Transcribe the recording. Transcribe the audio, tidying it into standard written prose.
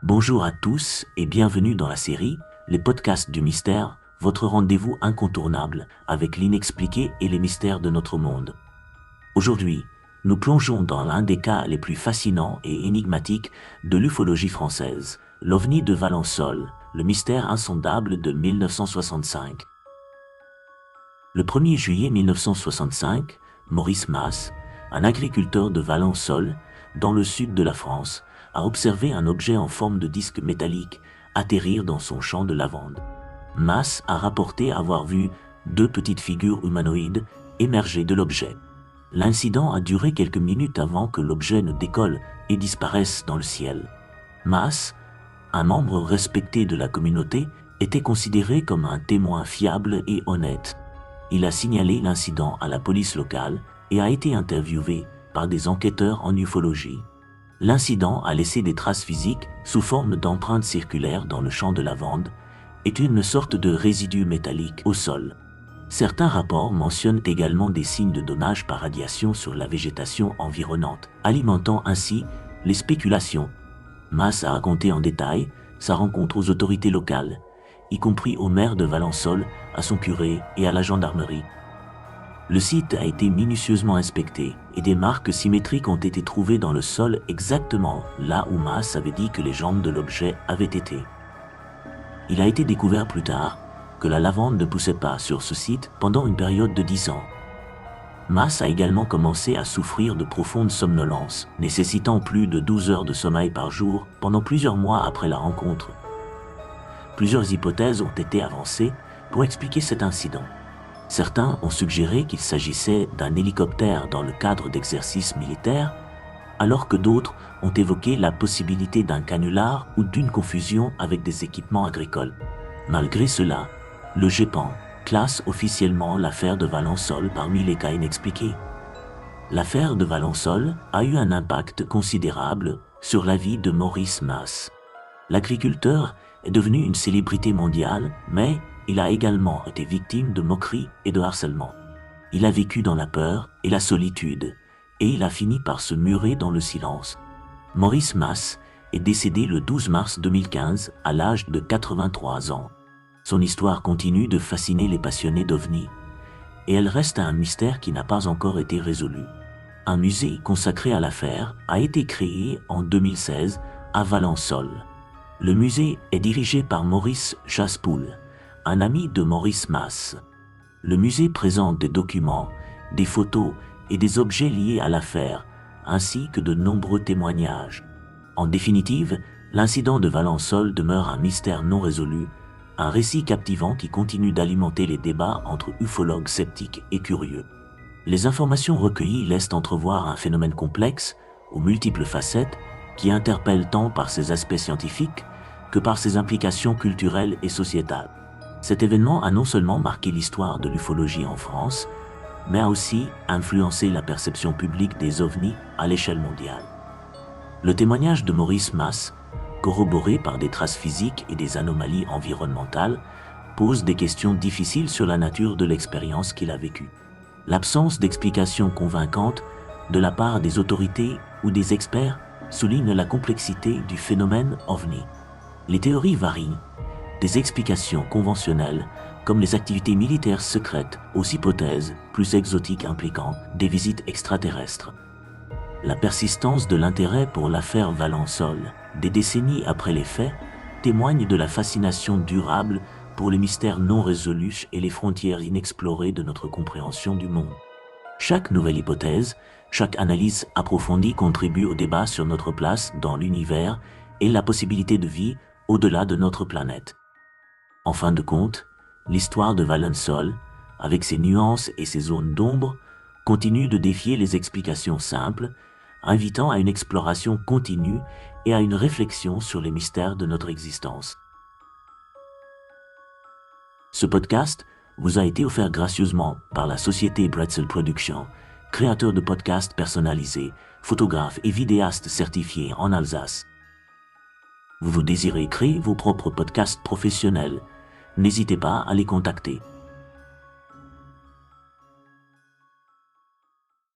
Bonjour à tous et bienvenue dans la série Les podcasts du mystère, votre rendez-vous incontournable avec l'inexpliqué et les mystères de notre monde. Aujourd'hui, nous plongeons dans l'un des cas les plus fascinants et énigmatiques de l'ufologie française, l'OVNI de Valensole, le mystère insondable de 1965. Le 1er juillet 1965, Maurice Mas, un agriculteur de Valensole, dans le sud de la France, a observé un objet en forme de disque métallique atterrir dans son champ de lavande. Mas a rapporté avoir vu deux petites figures humanoïdes émerger de l'objet. L'incident a duré quelques minutes avant que l'objet ne décolle et disparaisse dans le ciel. Mas, un membre respecté de la communauté, était considéré comme un témoin fiable et honnête. Il a signalé l'incident à la police locale et a été interviewé par des enquêteurs en ufologie. L'incident a laissé des traces physiques sous forme d'empreintes circulaires dans le champ de lavande et une sorte de résidu métallique au sol. Certains rapports mentionnent également des signes de dommages par radiation sur la végétation environnante, alimentant ainsi les spéculations. Mas a raconté en détail sa rencontre aux autorités locales, y compris au maire de Valensole, à son curé et à la gendarmerie. Le site a été minutieusement inspecté et des marques symétriques ont été trouvées dans le sol exactement là où Mas avait dit que les jambes de l'objet avaient été. Il a été découvert plus tard que la lavande ne poussait pas sur ce site pendant une période de 10 ans. Mas a également commencé à souffrir de profonde somnolence, nécessitant plus de 12 heures de sommeil par jour pendant plusieurs mois après la rencontre. Plusieurs hypothèses ont été avancées pour expliquer cet incident. Certains ont suggéré qu'il s'agissait d'un hélicoptère dans le cadre d'exercices militaires, alors que d'autres ont évoqué la possibilité d'un canular ou d'une confusion avec des équipements agricoles. Malgré cela, le GEPAN classe officiellement l'affaire de Valensole parmi les cas inexpliqués. L'affaire de Valensole a eu un impact considérable sur la vie de Maurice Mas. L'agriculteur est devenu une célébrité mondiale, mais il a également été victime de moqueries et de harcèlement. Il a vécu dans la peur et la solitude, et il a fini par se murer dans le silence. Maurice Mas est décédé le 12 mars 2015 à l'âge de 83 ans. Son histoire continue de fasciner les passionnés d'OVNI, et elle reste un mystère qui n'a pas encore été résolu. Un musée consacré à l'affaire a été créé en 2016 à Valensole. Le musée est dirigé par Maurice Jaspoul, un ami de Maurice Mas. Le musée présente des documents, des photos et des objets liés à l'affaire, ainsi que de nombreux témoignages. En définitive, l'incident de Valensole demeure un mystère non résolu, un récit captivant qui continue d'alimenter les débats entre ufologues sceptiques et curieux. Les informations recueillies laissent entrevoir un phénomène complexe, aux multiples facettes, qui interpelle tant par ses aspects scientifiques que par ses implications culturelles et sociétales. Cet événement a non seulement marqué l'histoire de l'ufologie en France, mais a aussi influencé la perception publique des ovnis à l'échelle mondiale. Le témoignage de Maurice Mas, corroboré par des traces physiques et des anomalies environnementales, pose des questions difficiles sur la nature de l'expérience qu'il a vécue. L'absence d'explications convaincantes de la part des autorités ou des experts souligne la complexité du phénomène OVNI. Les théories varient, des explications conventionnelles comme les activités militaires secrètes aux hypothèses plus exotiques impliquant des visites extraterrestres. La persistance de l'intérêt pour l'affaire Valensole, des décennies après les faits, témoigne de la fascination durable pour les mystères non résolus et les frontières inexplorées de notre compréhension du monde. Chaque nouvelle hypothèse, chaque analyse approfondie contribue au débat sur notre place dans l'univers et la possibilité de vie au-delà de notre planète. En fin de compte, l'histoire de Valensole, avec ses nuances et ses zones d'ombre, continue de défier les explications simples, invitant à une exploration continue et à une réflexion sur les mystères de notre existence. Ce podcast vous a été offert gracieusement par la société Bretzel Productions, créateur de podcasts personnalisés, photographe et vidéaste certifié en Alsace. Vous désirez créer vos propres podcasts professionnels? N'hésitez pas à les contacter.